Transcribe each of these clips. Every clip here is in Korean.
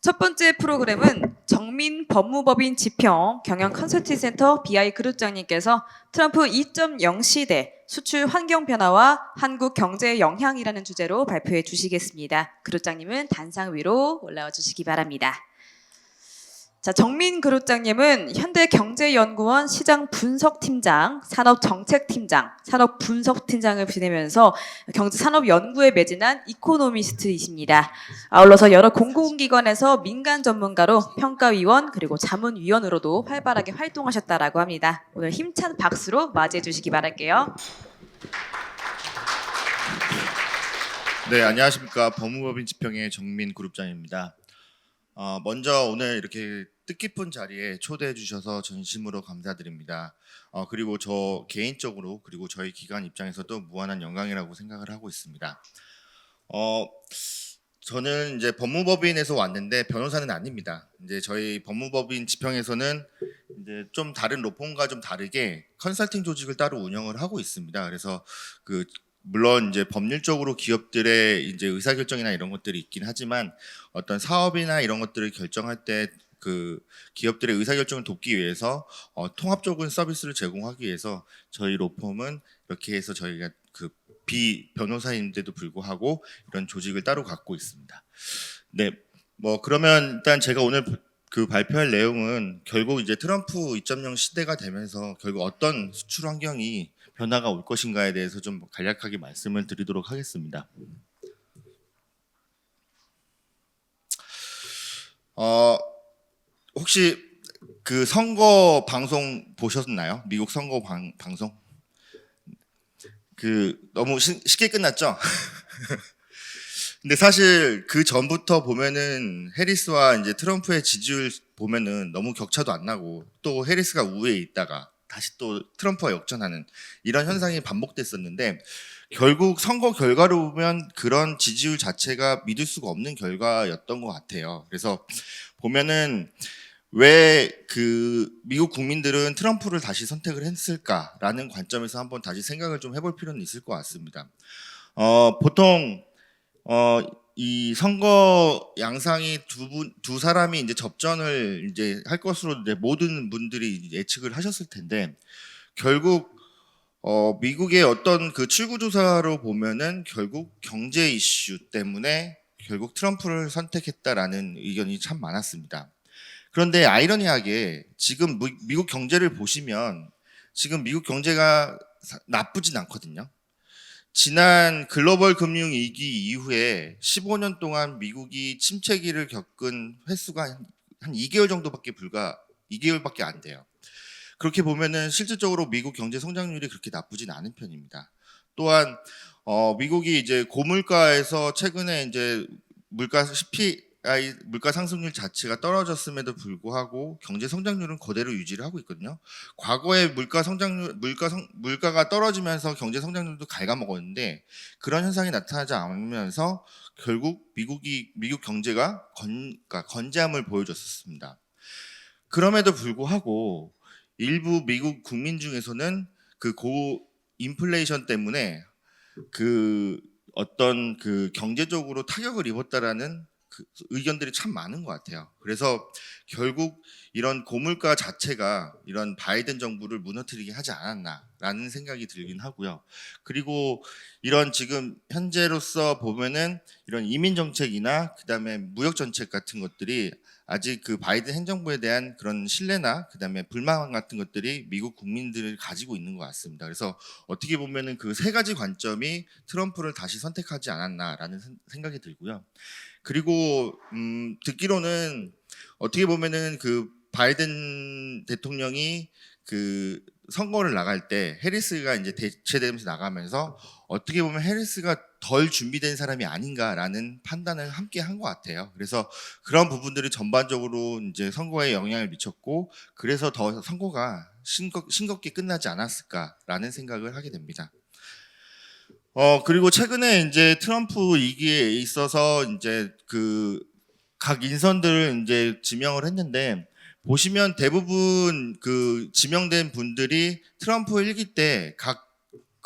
첫 번째 프로그램은 정민 법무법인 지평 경영 컨설팅 센터 BI 그룹장님께서 트럼프 2.0 시대 수출 환경 변화와 한국 경제의 영향이라는 주제로 발표해 주시겠습니다. 그룹장님은 단상 위로 올라와 주시기 바랍니다. 자, 정민 그룹장님은 현대경제연구원 시장분석팀장, 산업정책팀장, 산업분석팀장을 지내면서 경제산업연구에 매진한 이코노미스트이십니다. 아울러서 여러 공공기관에서 민간 전문가로 평가위원 그리고 자문위원으로도 활발하게 활동하셨다라고 합니다. 오늘 힘찬 박수로 맞이해 주시기 바랄게요. 네, 안녕하십니까. 법무법인 지평의 정민 그룹장입니다. 먼저 오늘 이렇게 뜻깊은 자리에 초대해 주셔서 진심으로 감사드립니다. 그리고 저 개인적으로 그리고 저희 기관 입장에서도 무한한 영광이라고 생각을 하고 있습니다. 저는 이제 법무법인에서 왔는데 변호사는 아닙니다. 이제 저희 법무법인 지평에서는 이제 좀 다른 로펌과 좀 다르게 컨설팅 조직을 따로 운영을 하고 있습니다. 그래서 물론 이제 법률적으로 기업들의 이제 의사결정이나 이런 것들이 있긴 하지만 어떤 사업이나 이런 것들을 결정할 때 기업들의 의사결정을 돕기 위해서 통합적인 서비스를 제공하기 위해서 저희 로펌은 이렇게 해서 저희가 비변호사인데도 불구하고 이런 조직을 따로 갖고 있습니다. 네, 그러면 일단 제가 오늘 발표할 내용은 결국 이제 트럼프 2.0 시대가 되면서 결국 어떤 수출 환경이 변화가 올 것인가에 대해서 좀 간략하게 말씀을 드리도록 하겠습니다. 혹시 선거 방송 보셨나요? 미국 선거 방송? 너무 쉽게 끝났죠? 근데 사실 그 전부터 보면은 해리스와 이제 트럼프의 지지율 보면은 너무 격차도 안 나고 또 해리스가 우위에 있다가 다시 또 트럼프가 역전하는 이런 현상이 반복됐었는데 결국 선거 결과로 보면 그런 지지율 자체가 믿을 수가 없는 결과였던 것 같아요. 그래서 보면은 왜 미국 국민들은 트럼프를 다시 선택을 했을까라는 관점에서 한번 다시 생각을 좀 해볼 필요는 있을 것 같습니다. 보통 이 선거 양상이 두 사람이 이제 접전을 이제 할 것으로 이제 모든 분들이 예측을 하셨을 텐데 결국 미국의 어떤 출구조사로 보면은 결국 경제 이슈 때문에 결국 트럼프를 선택했다라는 의견이 참 많았습니다. 그런데 아이러니하게 지금 미국 경제를 보시면 지금 미국 경제가 나쁘진 않거든요. 지난 글로벌 금융 위기 이후에 15년 동안 미국이 침체기를 겪은 횟수가 한 2개월 정도밖에 2개월밖에 안 돼요. 그렇게 보면은 실질적으로 미국 경제 성장률이 그렇게 나쁘진 않은 편입니다. 또한 미국이 이제 고물가에서 최근에 이제 물가 상승률 자체가 떨어졌음에도 불구하고 경제 성장률은 그대로 유지를 하고 있거든요. 과거에 물가가 떨어지면서 경제 성장률도 갉아먹었는데 그런 현상이 나타나지 않으면서 결국 미국 경제가 건재함을 보여줬었습니다. 그럼에도 불구하고 일부 미국 국민 중에서는 인플레이션 때문에 어떤 경제적으로 타격을 입었다라는 의견들이 참 많은 것 같아요. 그래서 결국 이런 고물가 자체가 이런 바이든 정부를 무너뜨리게 하지 않았나라는 생각이 들긴 하고요. 그리고 이런 지금 현재로서 보면은 이런 이민 정책이나 그다음에 무역 정책 같은 것들이 아직 바이든 행정부에 대한 그런 신뢰나 그다음에 불만 같은 것들이 미국 국민들을 가지고 있는 것 같습니다. 그래서 어떻게 보면은 세 가지 관점이 트럼프를 다시 선택하지 않았나라는 생각이 들고요. 그리고 듣기로는 어떻게 보면은 바이든 대통령이 선거를 나갈 때 해리스가 이제 대체되면서 나가면서 어떻게 보면 해리스가 덜 준비된 사람이 아닌가라는 판단을 함께 한 것 같아요. 그래서 그런 부분들이 전반적으로 이제 선거에 영향을 미쳤고 그래서 더 선거가 싱겁게 끝나지 않았을까라는 생각을 하게 됩니다. 그리고 최근에 이제 트럼프 위기에 있어서 이제 각 인선들을 이제 지명을 했는데 보시면 대부분 지명된 분들이 트럼프 1기 때 각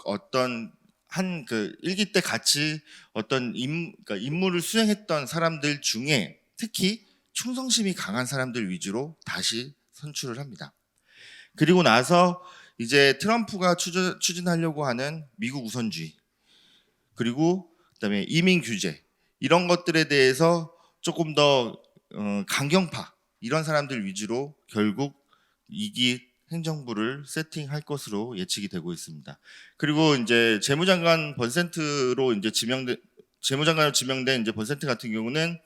어떤 일기 때 같이 어떤 임무를 수행했던 사람들 중에 특히 충성심이 강한 사람들 위주로 다시 선출을 합니다. 그리고 나서 이제 트럼프가 추진하려고 하는 미국 우선주의, 그리고 그다음에 이민 규제, 이런 것들에 대해서 조금 더 강경파, 이런 사람들 위주로 결국 2기 행정부를 세팅할 것으로 예측이 되고 있습니다. 그리고 이제 재무장관으로 지명된 이제 번센트 같은 경우는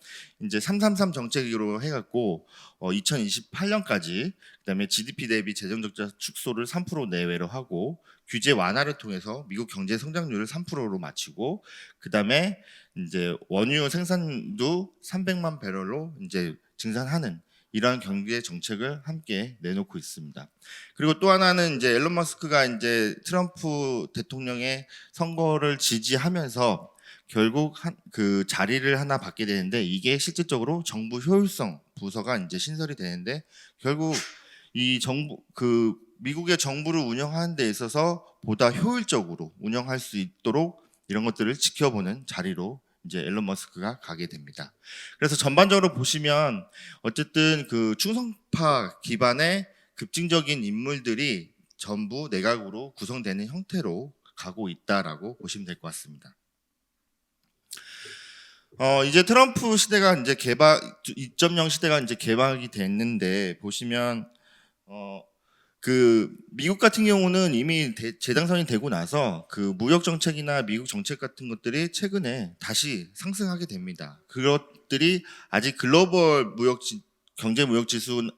이제 333 정책으로 해갖고 2028년까지, 그다음에 GDP 대비 재정적자 축소를 3% 내외로 하고, 규제 완화를 통해서 미국 경제 성장률을 3%로 맞추고, 그다음에 이제 원유 생산도 300만 배럴로 이제 증산하는 이러한 경제 정책을 함께 내놓고 있습니다. 그리고 또 하나는 이제 앨런 머스크가 이제 트럼프 대통령의 선거를 지지하면서 결국 그 자리를 하나 받게 되는데, 이게 실질적으로 정부 효율성 부서가 이제 신설이 되는데, 결국 이 미국의 정부를 운영하는 데 있어서 보다 효율적으로 운영할 수 있도록 이런 것들을 지켜보는 자리로 이제 앨런 머스크가 가게 됩니다. 그래서 전반적으로 보시면 어쨌든 그 충성파 기반의 급진적인 인물들이 전부 내각으로 구성되는 형태로 가고 있다라고 보시면 될 것 같습니다. 이제 트럼프 시대가 이제 2.0 시대가 이제 개막이 됐는데, 보시면 그 미국 같은 경우는 이미 재당선이 되고 나서 그 무역 정책이나 미국 정책 같은 것들이 최근에 다시 상승하게 됩니다. 그것들이 아직 글로벌 경제 무역 지수,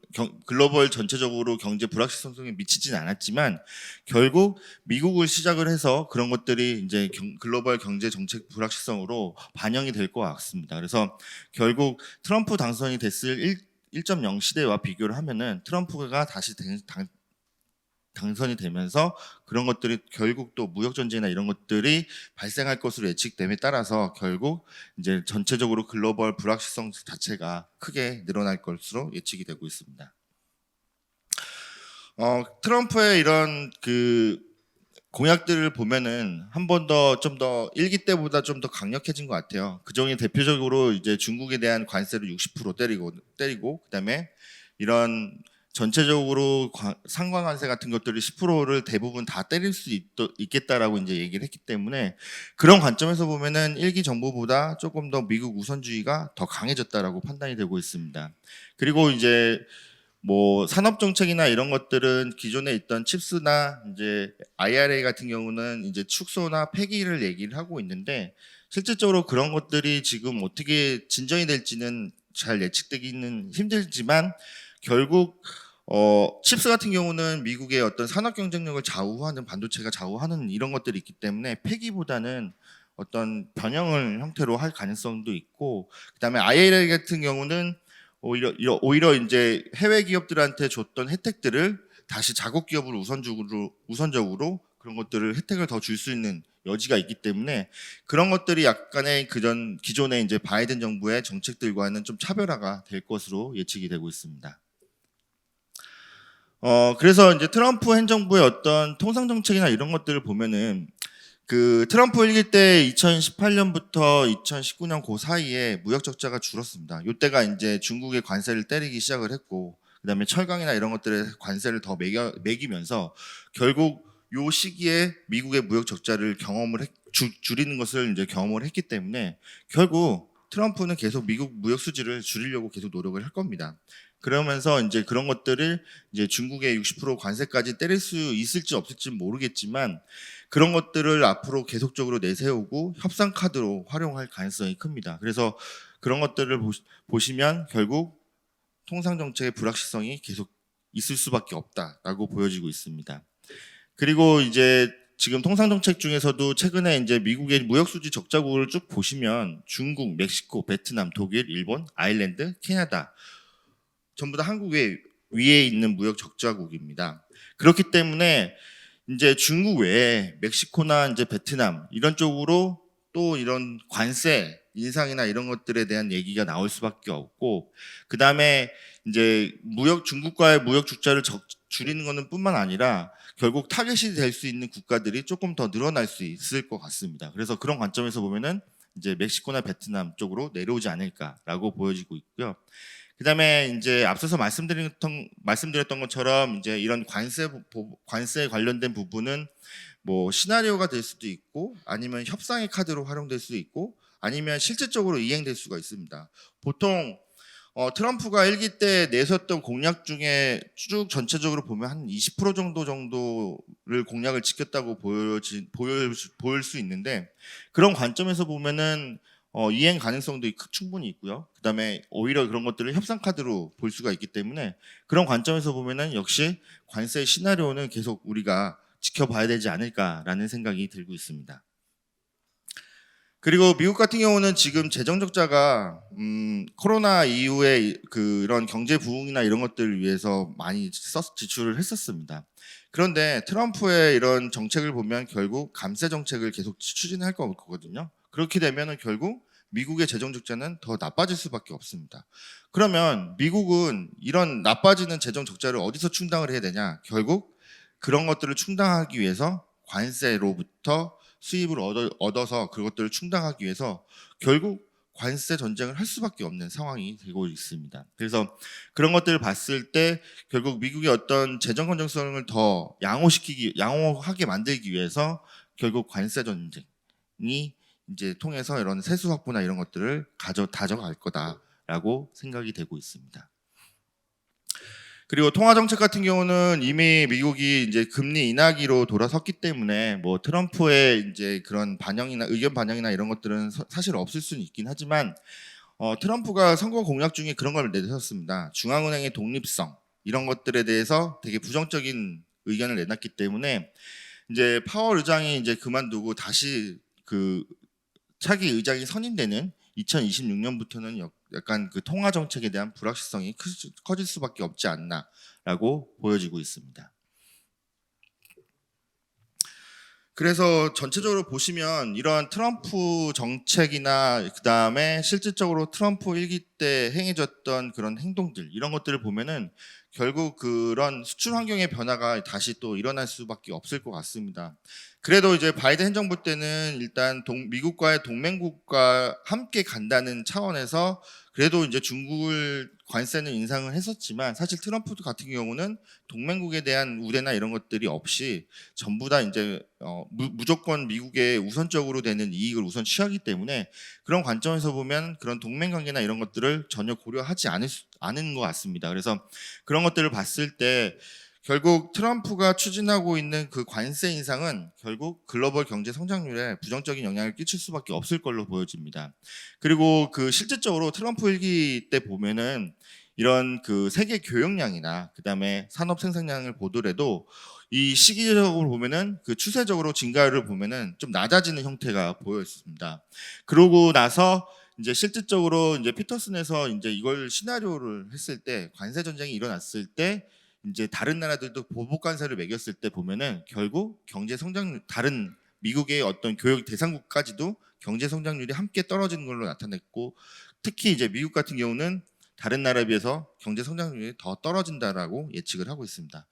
글로벌 전체적으로 경제 불확실성에 미치진 않았지만, 결국 미국을 시작을 해서 그런 것들이 이제 글로벌 경제 정책 불확실성으로 반영이 될 것 같습니다. 그래서 결국 트럼프 당선이 됐을 1.0 시대와 비교를 하면은 트럼프가 다시 당선이 되면서 그런 것들이 결국 또 무역 전쟁이나 이런 것들이 발생할 것으로 예측됨에 따라서 결국 이제 전체적으로 글로벌 불확실성 자체가 크게 늘어날 것으로 예측이 되고 있습니다. 트럼프의 이런 그 공약들을 보면은 한 번 더 좀 더 1기 때보다 좀 더 강력해진 것 같아요. 그중에 대표적으로 이제 중국에 대한 관세를 60% 때리고 그다음에 이런 전체적으로 상관관세 같은 것들이 10%를 대부분 다 때릴 수 있겠다라고 이제 얘기를 했기 때문에, 그런 관점에서 보면은 1기 정부보다 조금 더 미국 우선주의가 더 강해졌다라고 판단이 되고 있습니다. 그리고 이제 뭐 산업 정책이나 이런 것들은 기존에 있던 칩스나 이제 IRA 같은 경우는 이제 축소나 폐기를 얘기를 하고 있는데, 실질적으로 그런 것들이 지금 어떻게 진전이 될지는 잘 예측되기는 힘들지만, 결국 칩스 같은 경우는 미국의 어떤 산업 경쟁력을 좌우하는, 반도체가 좌우하는 이런 것들이 있기 때문에 폐기보다는 어떤 변형을 형태로 할 가능성도 있고, 그다음에 IRA 같은 경우는 오히려 이제 해외 기업들한테 줬던 혜택들을 다시 자국 기업을 우선적으로 그런 것들을 혜택을 더 줄 수 있는 여지가 있기 때문에, 그런 것들이 약간의 기존의 이제 바이든 정부의 정책들과는 좀 차별화가 될 것으로 예측이 되고 있습니다. 그래서 이제 트럼프 행정부의 어떤 통상 정책이나 이런 것들을 보면은, 그 트럼프 1기 때 2018년부터 2019년 그 사이에 무역 적자가 줄었습니다. 이때가 이제 중국의 관세를 때리기 시작을 했고, 그다음에 철강이나 이런 것들에 관세를 더 매기면서 결국 요 시기에 미국의 무역 적자를 줄이는 것을 이제 경험을 했기 때문에, 결국 트럼프는 계속 미국 무역 수지를 줄이려고 계속 노력을 할 겁니다. 그러면서 이제 그런 것들을 이제 중국의 60% 관세까지 때릴 수 있을지 없을지 모르겠지만, 그런 것들을 앞으로 계속적으로 내세우고 협상 카드로 활용할 가능성이 큽니다. 그래서 그런 것들을 보시면 결국 통상 정책의 불확실성이 계속 있을 수밖에 없다라고 보여지고 있습니다. 그리고 이제 지금 통상 정책 중에서도 최근에 이제 미국의 무역 수지 적자국을 쭉 보시면 중국, 멕시코, 베트남, 독일, 일본, 아일랜드, 캐나다 전부 다 한국 위에 있는 무역 적자국입니다. 그렇기 때문에 이제 중국 외에 멕시코나 이제 베트남 이런 쪽으로 또 이런 관세 인상이나 이런 것들에 대한 얘기가 나올 수밖에 없고, 그 다음에 이제 중국과의 무역 적자를 줄이는 것은 뿐만 아니라 결국 타겟이 될 수 있는 국가들이 조금 더 늘어날 수 있을 것 같습니다. 그래서 그런 관점에서 보면은 이제 멕시코나 베트남 쪽으로 내려오지 않을까라고 보여지고 있고요. 그다음에 이제 앞서서 말씀드렸던 것처럼 이제 이런 관세 관련된 부분은 뭐 시나리오가 될 수도 있고 아니면 협상의 카드로 활용될 수도 있고 아니면 실질적으로 이행될 수가 있습니다. 보통 트럼프가 1기 때 내세웠던 공약 중에 쭉 전체적으로 보면 한 20% 정도를 공약을 지켰다고 보일 수 있는데 그런 관점에서 보면은 이행 가능성도 충분히 있고요. 그다음에 오히려 그런 것들을 협상 카드로 볼 수가 있기 때문에 그런 관점에서 보면은 역시 관세 시나리오는 계속 우리가 지켜봐야 되지 않을까라는 생각이 들고 있습니다. 그리고 미국 같은 경우는 지금 재정 적자가 코로나 이후에 그런 경제 부흥이나 이런 것들을 위해서 많이 지출을 했었습니다. 그런데 트럼프의 이런 정책을 보면 결국 감세 정책을 계속 추진할 거거든요. 그렇게 되면은 결국 미국의 재정 적자는 더 나빠질 수밖에 없습니다. 그러면 미국은 이런 나빠지는 재정 적자를 어디서 충당을 해야 되냐? 결국 그런 것들을 충당하기 위해서 관세로부터 수입을 얻어서 그것들을 충당하기 위해서 결국 관세 전쟁을 할 수밖에 없는 상황이 되고 있습니다. 그래서 그런 것들을 봤을 때 결국 미국의 어떤 재정 건전성을 더 양호하게 만들기 위해서 결국 관세 전쟁이 이제 통해서 이런 세수 확보나 이런 것들을 다져갈 거다라고 생각이 되고 있습니다. 그리고 통화 정책 같은 경우는 이미 미국이 이제 금리 인하기로 돌아섰기 때문에 뭐 트럼프의 이제 그런 의견 반영이나 이런 것들은 사실 없을 수는 있긴 하지만 트럼프가 선거 공약 중에 그런 걸 내세웠습니다. 중앙은행의 독립성 이런 것들에 대해서 되게 부정적인 의견을 내놨기 때문에 이제 파월 의장이 이제 그만두고 다시 그 차기 의장이 선임되는 2026년부터는 약간 그 통화 정책에 대한 불확실성이 커질 수밖에 없지 않나라고 보여지고 있습니다. 그래서 전체적으로 보시면 이런 트럼프 정책이나 그다음에 실질적으로 트럼프 1기 때 행해졌던 그런 행동들 이런 것들을 보면은 결국 그런 수출 환경의 변화가 다시 또 일어날 수밖에 없을 것 같습니다. 그래도 이제 바이든 행정부 때는 일단 미국과의 동맹국과 함께 간다는 차원에서 그래도 이제 중국을 관세는 인상을 했었지만 사실 트럼프 같은 경우는 동맹국에 대한 우대나 이런 것들이 없이 전부 다 이제 무조건 미국의 우선적으로 되는 이익을 우선 취하기 때문에 그런 관점에서 보면 그런 동맹 관계나 이런 것들을 전혀 고려하지 않은 것 같습니다. 그래서 그런 것들을 봤을 때 결국 트럼프가 추진하고 있는 그 관세 인상은 결국 글로벌 경제 성장률에 부정적인 영향을 끼칠 수밖에 없을 걸로 보여집니다. 그리고 그 실질적으로 트럼프 1기 때 보면은 이런 그 세계 교역량이나 그다음에 산업 생산량을 보더라도 이 시기적으로 보면은 그 추세적으로 증가율을 보면은 좀 낮아지는 형태가 보였습니다. 그러고 나서 이제 실질적으로 이제 피터슨에서 이제 이걸 시나리오를 했을 때 관세 전쟁이 일어났을 때 이제 다른 나라들도 보복 관세를 매겼을 때 보면은 결국 경제 성장률 다른 미국의 어떤 교역 대상국까지도 경제 성장률이 함께 떨어지는 걸로 나타냈고 특히 이제 미국 같은 경우는 다른 나라에 비해서 경제 성장률이 더 떨어진다라고 예측을 하고 있습니다.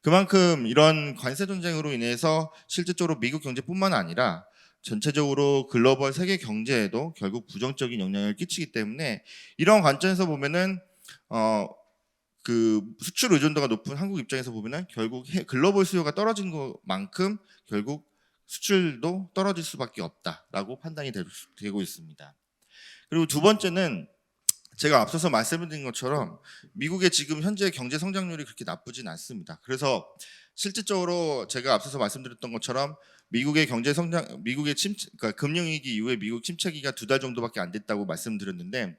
그만큼 이런 관세 전쟁으로 인해서 실질적으로 미국 경제뿐만 아니라 전체적으로 글로벌 세계 경제에도 결국 부정적인 영향을 끼치기 때문에 이런 관점에서 보면은 그 수출 의존도가 높은 한국 입장에서 보면은 결국 글로벌 수요가 떨어진 것만큼 결국 수출도 떨어질 수밖에 없다라고 판단이 되고 있습니다. 그리고 두 번째는 제가 앞서서 말씀드린 것처럼 미국의 지금 현재 경제 성장률이 그렇게 나쁘진 않습니다. 그래서 실질적으로 제가 앞서서 말씀드렸던 것처럼 미국의 경제 성장, 그러니까 금융위기 이후에 미국 침체기가 2달 정도밖에 안 됐다고 말씀드렸는데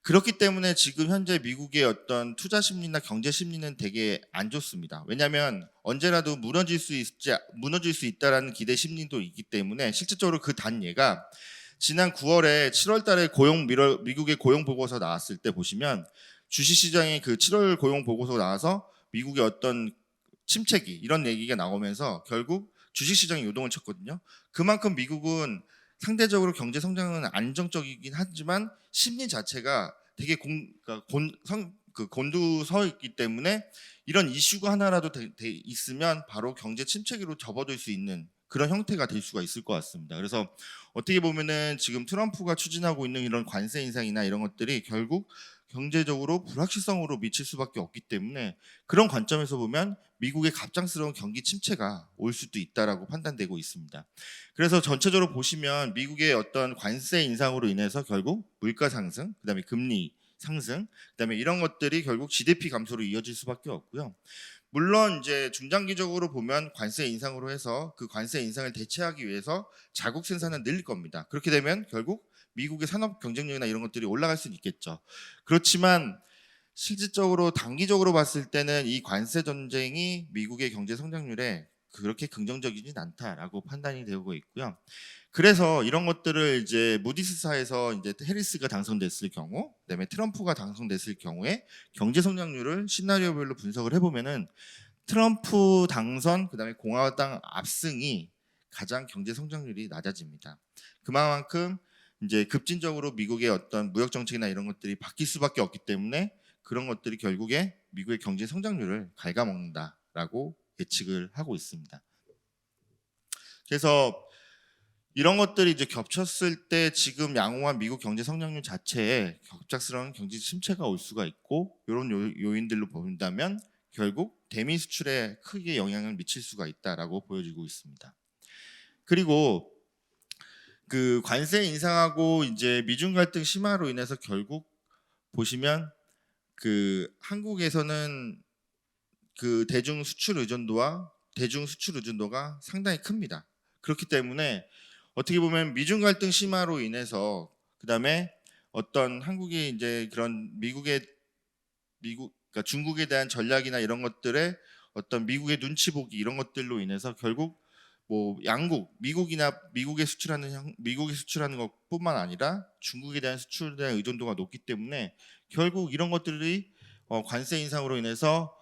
그렇기 때문에 지금 현재 미국의 어떤 투자 심리나 경제 심리는 되게 안 좋습니다. 왜냐하면 언제라도 무너질 수 있다라는 기대 심리도 있기 때문에 실질적으로 그 단예가 지난 9월에 7월달에 미국의 고용 보고서 나왔을 때 보시면 주식시장의 그 7월 고용 보고서 나와서 미국의 어떤 침체기 이런 얘기가 나오면서 결국 주식시장이 요동을 쳤거든요. 그만큼 미국은 상대적으로 경제 성장은 안정적이긴 하지만 심리 자체가 되게 곤두서 있기 때문에 이런 이슈가 하나라도 있으면 바로 경제 침체기로 접어들 수 있는 그런 형태가 될 수가 있을 것 같습니다. 그래서 어떻게 보면은 지금 트럼프가 추진하고 있는 이런 관세 인상이나 이런 것들이 결국 경제적으로 불확실성으로 미칠 수밖에 없기 때문에 그런 관점에서 보면 미국의 갑작스러운 경기 침체가 올 수도 있다라고 판단되고 있습니다. 그래서 전체적으로 보시면 미국의 어떤 관세 인상으로 인해서 결국 물가 상승, 그다음에 금리 상승, 그다음에 이런 것들이 결국 GDP 감소로 이어질 수밖에 없고요. 물론 이제 중장기적으로 보면 관세 인상으로 해서 그 관세 인상을 대체하기 위해서 자국 생산은 늘릴 겁니다. 그렇게 되면 결국 미국의 산업 경쟁력이나 이런 것들이 올라갈 수는 있겠죠. 그렇지만 실질적으로 단기적으로 봤을 때는 이 관세 전쟁이 미국의 경제 성장률에 그렇게 긍정적이진 않다라고 판단이 되고 있고요. 그래서 이런 것들을 이제 무디스사에서 이제 해리스가 당선됐을 경우, 그다음에 트럼프가 당선됐을 경우에 경제 성장률을 시나리오별로 분석을 해보면은 트럼프 당선, 그다음에 공화당 압승이 가장 경제 성장률이 낮아집니다. 그만큼 이제 급진적으로 미국의 어떤 무역 정책이나 이런 것들이 바뀔 수밖에 없기 때문에 그런 것들이 결국에 미국의 경제 성장률을 갉아먹는다라고 예측을 하고 있습니다. 그래서 이런 것들이 이제 겹쳤을 때 지금 양호한 미국 경제 성장률 자체에 갑작스러운 경제 침체가 올 수가 있고 이런 요인들로 본다면 결국 대미 수출에 크게 영향을 미칠 수가 있다라고 보여지고 있습니다. 그리고 그 관세 인상하고 이제 미중 갈등 심화로 인해서 결국 보시면 그 한국에서는 그 대중 수출 의존도가 상당히 큽니다. 그렇기 때문에 어떻게 보면 미중 갈등 심화로 인해서 그다음에 어떤 한국이 이제 그런 그러니까 중국에 대한 전략이나 이런 것들에 어떤 미국의 눈치 보기 이런 것들로 인해서 결국 뭐 양국 미국에 수출하는 것뿐만 아니라 중국에 대한 수출에 대한 의존도가 높기 때문에 결국 이런 것들이 관세 인상으로 인해서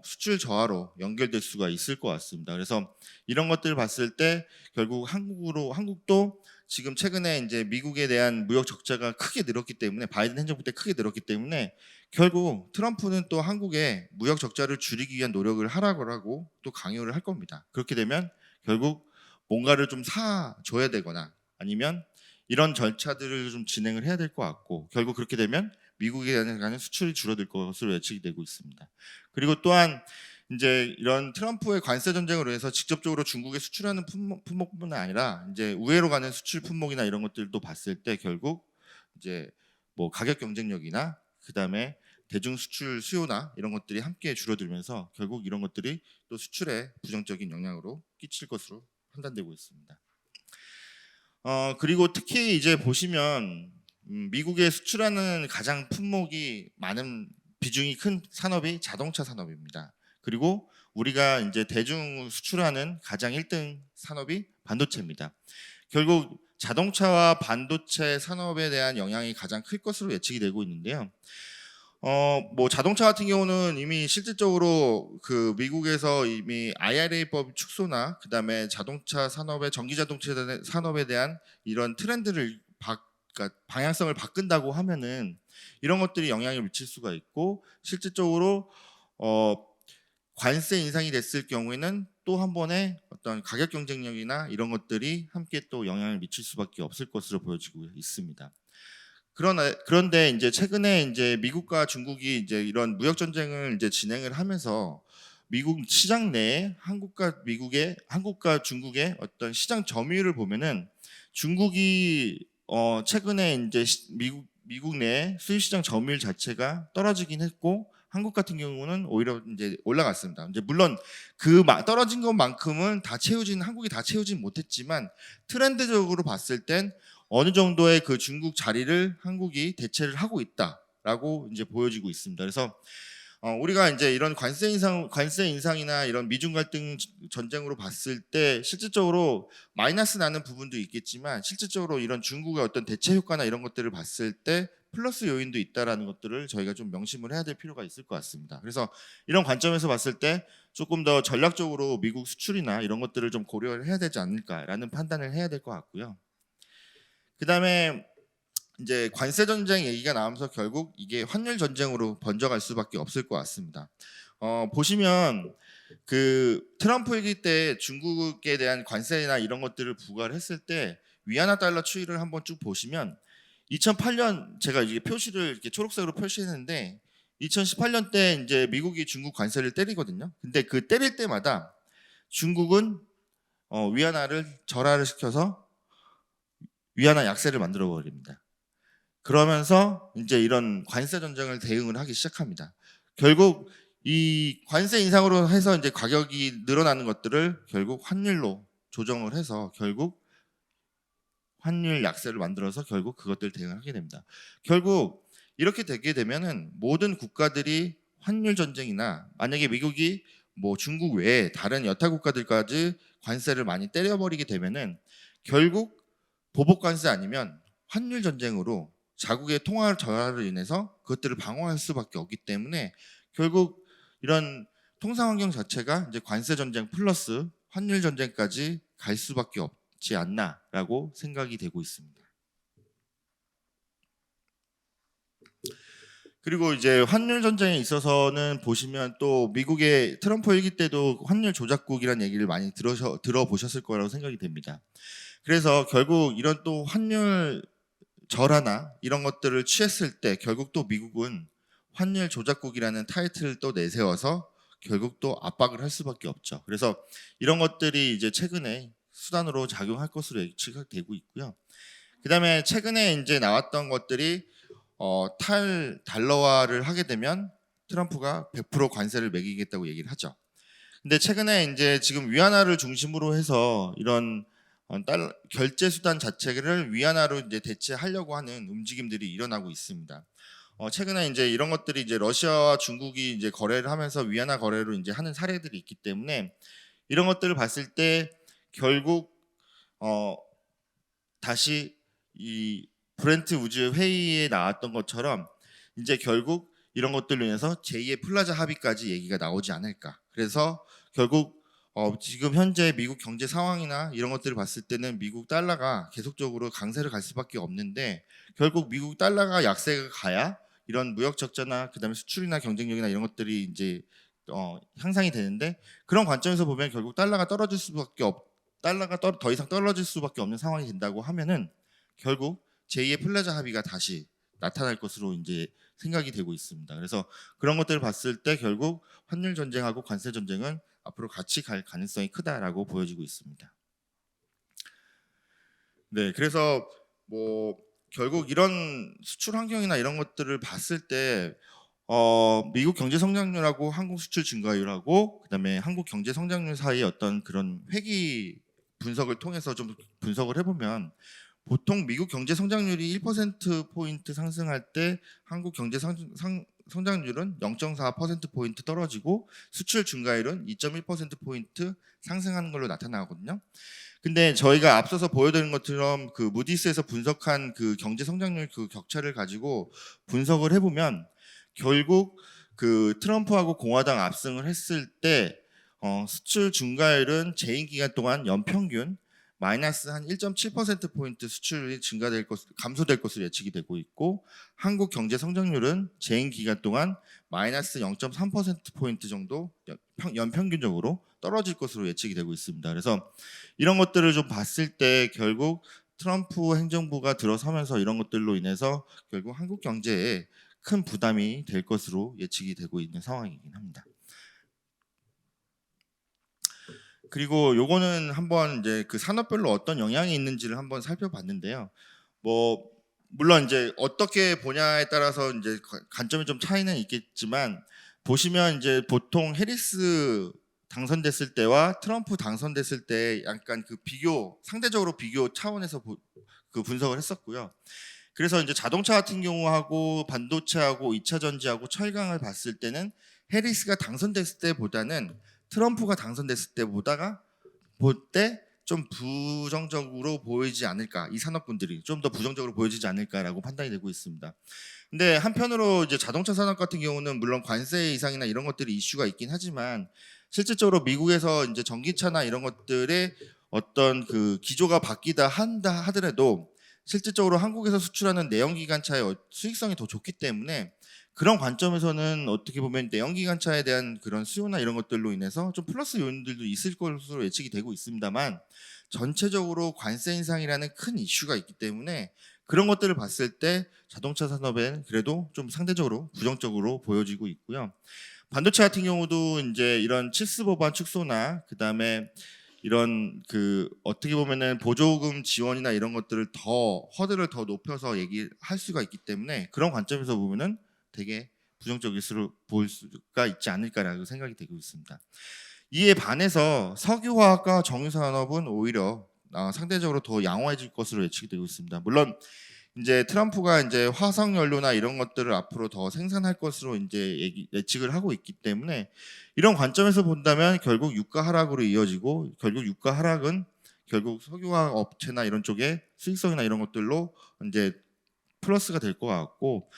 수출 저하로 연결될 수가 있을 것 같습니다. 그래서 이런 것들을 봤을 때 결국 한국도 지금 최근에 이제 미국에 대한 무역 적자가 크게 늘었기 때문에 바이든 행정부 때 크게 늘었기 때문에 결국 트럼프는 또 한국의 무역 적자를 줄이기 위한 노력을 하라고 하고 또 강요를 할 겁니다. 그렇게 되면 결국 뭔가를 좀 사줘야 되거나 아니면 이런 절차들을 좀 진행을 해야 될 것 같고 결국 그렇게 되면 미국에 가는 수출이 줄어들 것으로 예측이 되고 있습니다. 그리고 또한 이제 이런 트럼프의 관세 전쟁으로 해서 직접적으로 중국에 수출하는 품목뿐만 아니라 이제 우회로 가는 수출 품목이나 이런 것들도 봤을 때 결국 이제 뭐 가격 경쟁력이나 그다음에 대중 수출 수요나 이런 것들이 함께 줄어들면서 결국 이런 것들이 또 수출에 부정적인 영향으로 끼칠 것으로 판단되고 있습니다. 그리고 특히 이제 보시면 미국에 수출하는 가장 품목이 많은 비중이 큰 산업이 자동차 산업입니다. 그리고 우리가 이제 대중 수출하는 가장 1등 산업이 반도체입니다. 결국 자동차와 반도체 산업에 대한 영향이 가장 클 것으로 예측이 되고 있는데요. 뭐 자동차 같은 경우는 이미 실질적으로 그 미국에서 이미 IRA법 축소나 그다음에 자동차 산업의 전기 자동차 산업에 대한 이런 트렌드를 그러니까 방향성을 바꾼다고 하면은 이런 것들이 영향을 미칠 수가 있고 실질적으로 관세 인상이 됐을 경우에는 또 한 번의 어떤 가격 경쟁력이나 이런 것들이 함께 또 영향을 미칠 수밖에 없을 것으로 보여지고 있습니다. 그런데 이제 최근에 이제 미국과 중국이 이제 이런 무역 전쟁을 이제 진행을 하면서 미국 시장 내에 한국과 중국의 어떤 시장 점유율을 보면은 중국이 최근에 이제 미국 내 수입 시장 점유율 자체가 떨어지긴 했고 한국 같은 경우는 오히려 이제 올라갔습니다. 이제 물론 그 떨어진 것만큼은 한국이 다 채우진 못했지만 트렌드적으로 봤을 땐 어느 정도의 그 중국 자리를 한국이 대체를 하고 있다라고 이제 보여지고 있습니다. 그래서 우리가 이제 이런 관세 인상이나 이런 미중 갈등 전쟁으로 봤을 때 실질적으로 마이너스 나는 부분도 있겠지만 실질적으로 이런 중국의 어떤 대체 효과나 이런 것들을 봤을 때 플러스 요인도 있다라는 것들을 저희가 좀 명심을 해야 될 필요가 있을 것 같습니다. 그래서 이런 관점에서 봤을 때 조금 더 전략적으로 미국 수출이나 이런 것들을 좀 고려를 해야 되지 않을까라는 판단을 해야 될 것 같고요. 그다음에 이제 관세 전쟁 얘기가 나오면서 결국 이게 환율 전쟁으로 번져갈 수밖에 없을 것 같습니다. 보시면 그 트럼프 얘기 때 중국에 대한 관세나 이런 것들을 부과를 했을 때 위안화 달러 추이를 한번 쭉 보시면 2008년 제가 이게 표시를 이렇게 초록색으로 표시했는데 2018년 때 이제 미국이 중국 관세를 때리거든요. 근데 그 때릴 때마다 중국은 위안화를 절하를 시켜서 위안화 약세를 만들어 버립니다. 그러면서 이제 이런 관세 전쟁을 대응을 하기 시작합니다. 결국 이 관세 인상으로 해서 이제 가격이 늘어나는 것들을 결국 환율로 조정을 해서 결국 환율 약세를 만들어서 결국 그것들 대응을 하게 됩니다. 결국 이렇게 되게 되면은 모든 국가들이 환율 전쟁이나 만약에 미국이 뭐 중국 외에 다른 여타 국가들까지 관세를 많이 때려버리게 되면은 결국 보복 관세 아니면 환율 전쟁으로 자국의 통화 저하를 인해서 그것들을 방어할 수밖에 없기 때문에 결국 이런 통상 환경 자체가 이제 관세 전쟁 플러스 환율 전쟁까지 갈 수밖에 없지 않나라고 생각이 되고 있습니다. 그리고 이제 환율 전쟁에 있어서는 보시면 또 미국의 트럼프 일기 때도 환율 조작국이라는 얘기를 많이 들어보셨을 거라고 생각이 됩니다. 그래서 결국 이런 또 환율 절하나 이런 것들을 취했을 때 결국 또 미국은 환율 조작국이라는 타이틀을 또 내세워서 결국 또 압박을 할 수밖에 없죠. 그래서 이런 것들이 이제 최근에 수단으로 작용할 것으로 예측되고 있고요. 그다음에 최근에 이제 나왔던 것들이 달러화를 하게 되면 트럼프가 100% 관세를 매기겠다고 얘기를 하죠. 근데 최근에 이제 지금 위안화를 중심으로 해서 이런 결제 수단 자체를 위안화로 이제 대체하려고 하는 움직임들이 일어나고 있습니다. 최근에 이제 이런 것들이 이제 러시아와 중국이 이제 거래를 하면서 위안화 거래로 이제 하는 사례들이 있기 때문에 이런 것들을 봤을 때 결국 다시 이 브렌트 우즈 회의에 나왔던 것처럼 이제 결국 이런 것들로 인해서 제2의 플라자 합의까지 얘기가 나오지 않을까. 그래서 결국 지금 현재 미국 경제 상황이나 이런 것들을 봤을 때는 미국 달러가 계속적으로 강세를 갈 수밖에 없는데 결국 미국 달러가 약세가 가야 이런 무역 적자나 그다음에 수출이나 경쟁력이나 이런 것들이 이제 향상이 되는데 그런 관점에서 보면 결국 달러가 떨어질 수밖에 달러가 더 이상 떨어질 수밖에 없는 상황이 된다고 하면은 결국 제2의 플라자 합의가 다시 나타날 것으로 이제 생각이 되고 있습니다. 그래서 그런 것들을 봤을 때 결국 환율 전쟁하고 관세 전쟁은 앞으로 같이 갈 가능성이 크다라고 보여지고 있습니다. 네, 그래서 뭐 결국 이런 수출 환경이나 이런 것들을 봤을 때 미국 경제 성장률하고 한국 수출 증가율하고 그다음에 한국 경제 성장률 사이의 어떤 그런 회귀 분석을 통해서 좀 분석을 해보면 보통 미국 경제 성장률이 1%포인트 상승할 때 한국 경제 성장률은 0.4%포인트 떨어지고 수출 증가율은 2.1%포인트 상승하는 걸로 나타나거든요. 근데 저희가 앞서서 보여드린 것처럼 그 무디스에서 분석한 그 경제 성장률 그 격차를 가지고 분석을 해보면 결국 그 트럼프하고 공화당 압승을 했을 때 수출 증가율은 재임 기간 동안 연평균 마이너스 한 1.7%포인트 수출이 감소될 것으로 예측이 되고 있고 한국 경제 성장률은 재임 기간 동안 마이너스 0.3%포인트 정도 연평균적으로 떨어질 것으로 예측이 되고 있습니다. 그래서 이런 것들을 좀 봤을 때 결국 트럼프 행정부가 들어서면서 이런 것들로 인해서 결국 한국 경제에 큰 부담이 될 것으로 예측이 되고 있는 상황이긴 합니다. 그리고 요거는 한번 이제 그 산업별로 어떤 영향이 있는지를 한번 살펴봤는데요. 뭐 물론 이제 어떻게 보냐에 따라서 이제 관점이 좀 차이는 있겠지만 보시면 이제 보통 해리스 당선됐을 때와 트럼프 당선됐을 때 약간 그 상대적으로 비교 차원에서 그 분석을 했었고요. 그래서 이제 자동차 같은 경우하고 반도체하고 2차 전지하고 철강을 봤을 때는 해리스가 당선됐을 때보다는 트럼프가 당선됐을 때보다가 볼 때 좀 부정적으로 보이지 않을까, 이 산업군들이 좀 더 부정적으로 보여지지 않을까라고 판단이 되고 있습니다. 근데 한편으로 이제 자동차 산업 같은 경우는 물론 관세 이상이나 이런 것들이 이슈가 있긴 하지만 실질적으로 미국에서 이제 전기차나 이런 것들의 어떤 그 기조가 바뀌다 하더라도 실질적으로 한국에서 수출하는 내연기관차의 수익성이 더 좋기 때문에 그런 관점에서는 어떻게 보면 내연기관차에 대한 그런 수요나 이런 것들로 인해서 좀 플러스 요인들도 있을 것으로 예측이 되고 있습니다만 전체적으로 관세 인상이라는 큰 이슈가 있기 때문에 그런 것들을 봤을 때 자동차 산업엔 그래도 좀 상대적으로 부정적으로 보여지고 있고요. 반도체 같은 경우도 이제 이런 칩스 법안 축소나 그다음에 이런 그 어떻게 보면은 보조금 지원이나 이런 것들을 더 허들을 더 높여서 얘기할 수가 있기 때문에 그런 관점에서 보면은 되게 부정적일 수로 보일 수가 있지 않을까라고 생각이 되고 있습니다. 이에 반해서 석유화학과 정유산업은 오히려 상대적으로 더 양호해질 것으로 예측이 되고 있습니다. 물론 이제 트럼프가 이제 화석 연료나 이런 것들을 앞으로 더 생산할 것으로 이제 예측을 하고 있기 때문에 이런 관점에서 본다면 결국 유가 하락으로 이어지고 결국 유가 하락은 결국 석유화학 업체나 이런 쪽에 수익성이나 이런 것들로 이제 플러스가 될 것 같고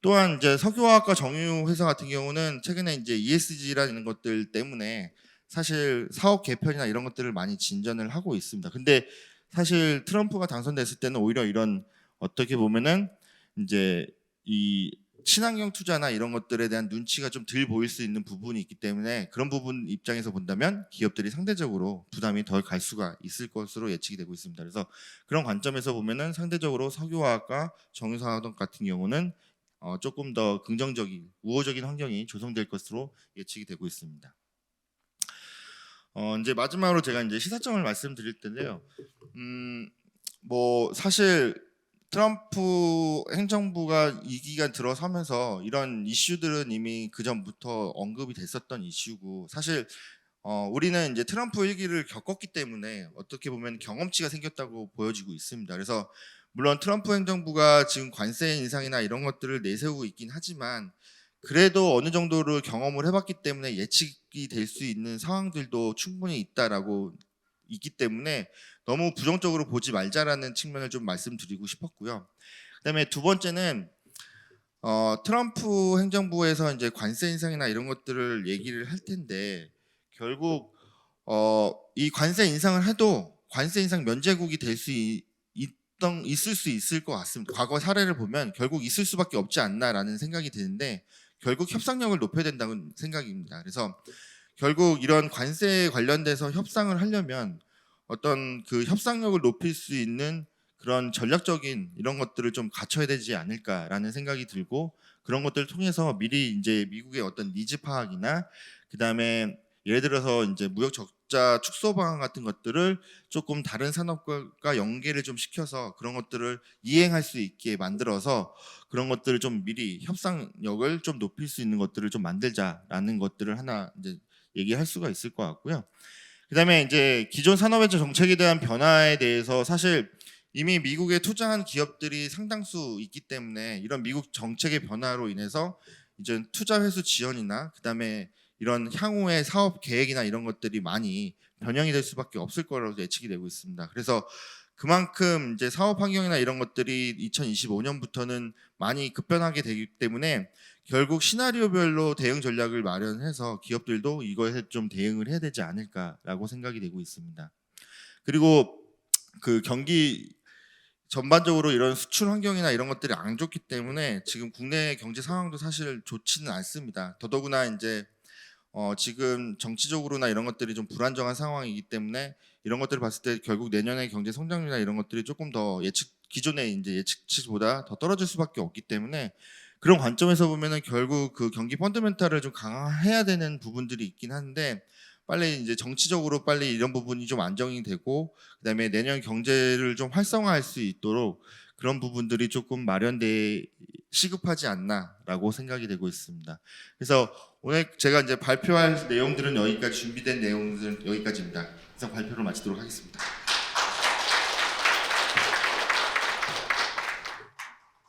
또한 이제 석유화학과 정유 회사 같은 경우는 최근에 이제 ESG라는 것들 때문에 사실 사업 개편이나 이런 것들을 많이 진전을 하고 있습니다. 근데 사실 트럼프가 당선됐을 때는 오히려 이런 어떻게 보면은 이제 이 친환경 투자나 이런 것들에 대한 눈치가 좀 덜 보일 수 있는 부분이 있기 때문에 그런 부분 입장에서 본다면 기업들이 상대적으로 부담이 덜 갈 수가 있을 것으로 예측이 되고 있습니다. 그래서 그런 관점에서 보면은 상대적으로 석유화학과 정유사업 같은 경우는 조금 더 긍정적인 우호적인 환경이 조성될 것으로 예측이 되고 있습니다. 이제 마지막으로 제가 이제 시사점을 말씀드릴 텐데요. 뭐 사실 트럼프 행정부가 이 기간 들어서면서 이런 이슈들은 이미 그 전부터 언급이 됐었던 이슈고 사실 우리는 이제 트럼프 1기를 겪었기 때문에 어떻게 보면 경험치가 생겼다고 보여지고 있습니다. 그래서 물론 트럼프 행정부가 지금 관세 인상이나 이런 것들을 내세우고 있긴 하지만 그래도 어느 정도를 경험을 해봤기 때문에 예측이 될 수 있는 상황들도 충분히 있기 때문에 너무 부정적으로 보지 말자라는 측면을 좀 말씀드리고 싶었고요. 그다음에 두 번째는 트럼프 행정부에서 이제 관세 인상이나 이런 것들을 얘기를 할 텐데 결국 이 관세 인상을 해도 관세 인상 면제국이 될 수 있을 수 있을 것 같습니다. 과거 사례를 보면 결국 있을 수밖에 없지 않나라는 생각이 드는데 결국 협상력을 높여야 된다는 생각입니다. 그래서 결국 이런 관세에 관련돼서 협상을 하려면 어떤 그 협상력을 높일 수 있는 그런 전략적인 이런 것들을 좀 갖춰야 되지 않을까라는 생각이 들고 그런 것들을 통해서 미리 이제 미국의 어떤 니즈 파악이나 그다음에 예를 들어서 이제 무역 적자 축소 방안 같은 것들을 조금 다른 산업과 연계를 좀 시켜서 그런 것들을 이행할 수 있게 만들어서 그런 것들을 좀 미리 협상력을 좀 높일 수 있는 것들을 좀 만들자라는 것들을 하나 이제 얘기할 수가 있을 것 같고요. 그다음에 이제 기존 산업외교 정책에 대한 변화에 대해서 사실 이미 미국에 투자한 기업들이 상당수 있기 때문에 이런 미국 정책의 변화로 인해서 이제 투자 회수 지연이나 그다음에 이런 향후의 사업 계획이나 이런 것들이 많이 변형이 될 수밖에 없을 거라고 예측이 되고 있습니다. 그래서 그만큼 이제 사업 환경이나 이런 것들이 2025년부터는 많이 급변하게 되기 때문에 결국 시나리오별로 대응 전략을 마련해서 기업들도 이거에 좀 대응을 해야 되지 않을까라고 생각이 되고 있습니다. 그리고 그 경기 전반적으로 이런 수출 환경이나 이런 것들이 안 좋기 때문에 지금 국내 경제 상황도 사실 좋지는 않습니다. 더더구나 이제 지금 정치적으로나 이런 것들이 좀 불안정한 상황이기 때문에 이런 것들을 봤을 때 결국 내년의 경제 성장률이나 이런 것들이 조금 더 기존의 이제 예측치보다 더 떨어질 수밖에 없기 때문에 그런 관점에서 보면은 결국 그 경기 펀더멘탈을 좀 강화해야 되는 부분들이 있긴 한데 빨리 이제 정치적으로 빨리 이런 부분이 좀 안정이 되고 그다음에 내년 경제를 좀 활성화할 수 있도록 그런 부분들이 조금 시급하지 않나라고 생각이 되고 있습니다. 그래서 오늘 제가 이제 발표할 내용들은 여기까지 준비된 내용들은 여기까지입니다. 이상 발표를 마치도록 하겠습니다.